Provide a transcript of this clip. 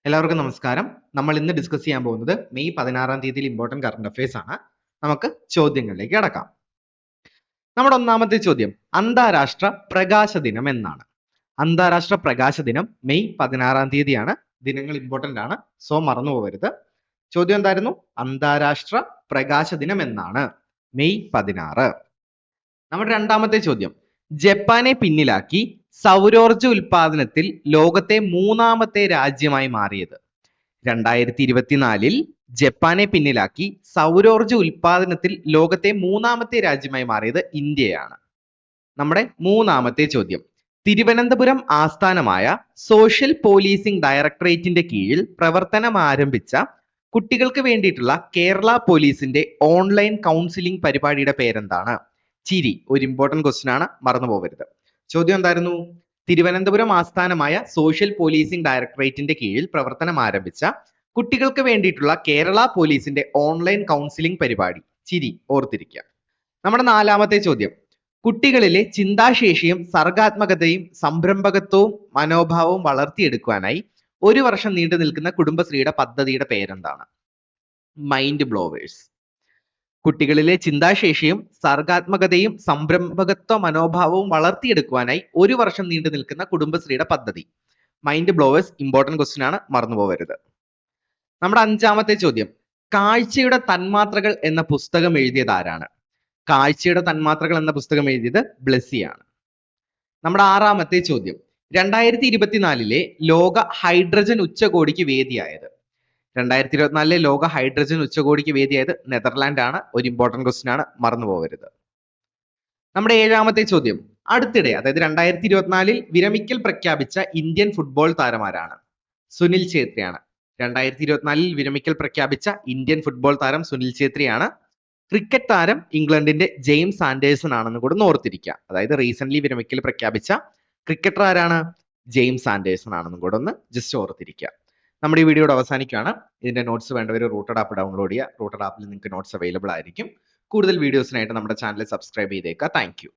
എല്ലാവർക്കും നമസ്കാരം. നമ്മൾ ഇന്ന് ഡിസ്കസ് ചെയ്യാൻ പോകുന്നത് മെയ് 16-ാം തീയതിയിൽ ഇമ്പോർട്ടന്റ് കറണ്ട് അഫയേഴ്സ് ആണ്. നമുക്ക് ചോദ്യങ്ങളിലേക്ക് കടക്കാം. നമ്മുടെ ഒന്നാമത്തെ ചോദ്യം അന്താരാഷ്ട്ര പ്രകാശ ദിനം എന്നാണ്. അന്താരാഷ്ട്ര പ്രകാശ ദിനം മെയ് 16-ാം തീയതിയാണ്. ദിനങ്ങൾ ഇമ്പോർട്ടന്റ് ആണ്, സോ മറന്നു പോകരുത്. ചോദ്യം എന്തായിരുന്നു? അന്താരാഷ്ട്ര പ്രകാശ ദിനം എന്നാണ്, മെയ് 16. നമ്മുടെ രണ്ടാമത്തെ ചോദ്യം ജപ്പാനെ പിന്നിലാക്കി സൗരോർജ ഉൽപാദനത്തിൽ ലോകത്തെ മൂന്നാമത്തെ രാജ്യമായി മാറിയത്. 2024 ജപ്പാനെ പിന്നിലാക്കി സൗരോർജ ഉൽപാദനത്തിൽ ലോകത്തെ മൂന്നാമത്തെ രാജ്യമായി മാറിയത് ഇന്ത്യയാണ്. നമ്മുടെ മൂന്നാമത്തെ ചോദ്യം തിരുവനന്തപുരം ആസ്ഥാനമായ സോഷ്യൽ പോലീസിംഗ് ഡയറക്ടറേറ്റിന്റെ കീഴിൽ പ്രവർത്തനം ആരംഭിച്ച കുട്ടികൾക്ക് വേണ്ടിയിട്ടുള്ള കേരള പോലീസിന്റെ ഓൺലൈൻ കൗൺസിലിംഗ് പരിപാടിയുടെ പേരെന്താണ്? ചിരി ഒരു ഇമ്പോർട്ടന്റ് ക്വസ്റ്റ്യൻ ആണ്, മറന്നു പോകരുത്. ചോദ്യം എന്തായിരുന്നു? തിരുവനന്തപുരം ആസ്ഥാനമായ സോഷ്യൽ പോലീസിംഗ് ഡയറക്ടറേറ്റിന്റെ കീഴിൽ പ്രവർത്തനം ആരംഭിച്ച കുട്ടികൾക്ക് വേണ്ടിയിട്ടുള്ള കേരള പോലീസിന്റെ ഓൺലൈൻ കൗൺസിലിംഗ് പരിപാടി. ചിരി ഓർത്തിരിക്കുക. നമ്മുടെ നാലാമത്തെ ചോദ്യം കുട്ടികളിലെ ചിന്താശേഷിയും സർഗാത്മകതയും സംരംഭകത്വവും മനോഭാവവും വളർത്തിയെടുക്കുവാനായി 1 വർഷം നീണ്ടു നിൽക്കുന്ന കുടുംബശ്രീയുടെ പദ്ധതിയുടെ പേരെന്താണ്? Mind blowers. കുട്ടികളിലെ ചിന്താശേഷിയും സർഗാത്മകതയും സംരംഭകത്വ മനോഭാവവും വളർത്തിയെടുക്കുവാനായി 1 വർഷം നീണ്ടു നിൽക്കുന്ന കുടുംബശ്രീയുടെ പദ്ധതി. മൈൻഡ് ബ്ലോവേഴ്സ് ഇമ്പോർട്ടന്റ് ക്വസ്റ്റ്യൻ ആണ്, മറന്നു പോകരുത്. നമ്മുടെ അഞ്ചാമത്തെ ചോദ്യം കാഴ്ചയുടെ തന്മാത്രകൾ എന്ന പുസ്തകം എഴുതിയത് ആരാണ്? കാഴ്ചയുടെ തന്മാത്രകൾ എന്ന പുസ്തകം എഴുതിയത് ബ്ലെസ്സിയാണ്. നമ്മുടെ ആറാമത്തെ ചോദ്യം 2024 ലോക ഹൈഡ്രജൻ ഉച്ചകോടിക്ക് വേദിയായത്. 2024 ലോക ഹൈഡ്രജൻ ഉച്ചകോടിക്ക് വേദിയായത് നെതർലാൻഡ് ആണ്. ഒരു ഇമ്പോർട്ടന്റ് ക്വസ്റ്റ്യൻ ആണ്, മറന്നു പോകരുത്. നമ്മുടെ ഏഴാമത്തെ ചോദ്യം അടുത്തിടെ അതായത് 2024 വിരമിക്കൽ പ്രഖ്യാപിച്ച ഇന്ത്യൻ ഫുട്ബോൾ താരമാരാണ്? സുനിൽ ഛേത്രിയാണ്. 2024 വിരമിക്കൽ പ്രഖ്യാപിച്ച ഇന്ത്യൻ ഫുട്ബോൾ താരം സുനിൽ ഛേത്രിയാണ്. ക്രിക്കറ്റ് താരം ഇംഗ്ലണ്ടിന്റെ ജെയിംസ് ആൻഡേഴ്സൺ ആണെന്ന് കൂടെ ഓർത്തിരിക്കുക. അതായത് റീസെന്റ് വിരമിക്കൽ പ്രഖ്യാപിച്ച ക്രിക്കറ്റർ ആരാണ്? ജെയിംസ് ആൻഡേഴ്സൺ ആണെന്നും കൂടെ ഒന്ന് ജസ്റ്റ് ഓർത്തിരിക്കുക. നമ്മുടെ ഈ വീഡിയോയുടെ അവസാനിക്കുകയാണ്. ഇതിന്റെ നോട്ട്സ് വേണ്ടവർ റൂട്ടഡ് ആപ്പ് ഡൗൺലോഡ് ചെയ്യുക. റൂട്ടഡ് ആപ്പിൽ നിങ്ങൾക്ക് നോട്ട്സ് അവൈലബിൾ ആയിരിക്കും. കൂടുതൽ വീഡിയോസിനായിട്ട് നമ്മുടെ ചാനൽ സബ്സ്ക്രൈബ് ചെയ്തേക്കുക. Thank you.